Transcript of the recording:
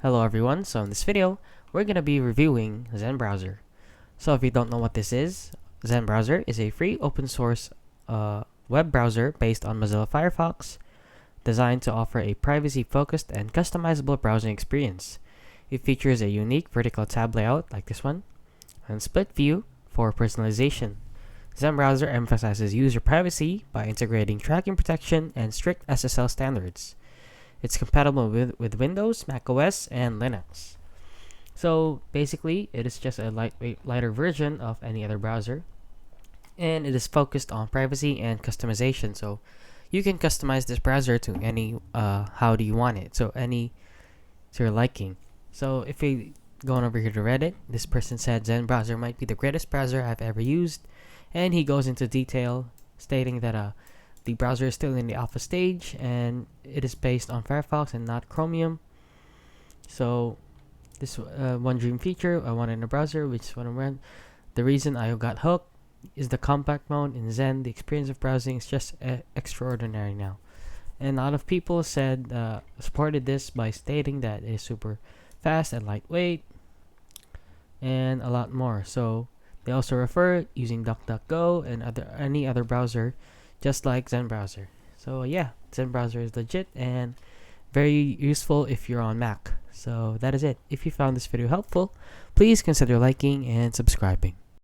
Hello everyone, so in this video, we're going to be reviewing Zen Browser. So if you don't know what this is, Zen Browser is a free open source web browser based on Mozilla Firefox, designed to offer a privacy-focused and customizable browsing experience. It features a unique vertical tab layout like this one, and split view for personalization. Zen Browser emphasizes user privacy by integrating tracking protection and strict SSL standards. It's compatible with Windows, macOS, and Linux. So basically, it is just a lightweight, lighter version of any other browser, and it is focused on privacy and customization. So you can customize this browser to any how do you want it, so any to your liking. So if we go on over here to Reddit, this person said Zen Browser might be the greatest browser I've ever used, and he goes into detail stating that the browser is still in the alpha stage and it is based on Firefox and not Chromium. So this one dream feature I want in a browser, which is what I want. The reason I got hooked is the compact mode in Zen. The experience of browsing is just extraordinary now. And a lot of people said supported this by stating that it is super fast and lightweight and a lot more. So they also refer using DuckDuckGo and any other browser just like Zen Browser. So yeah, Zen Browser is legit and very useful if you're on Mac. So that is it. If you found this video helpful, please consider liking and subscribing.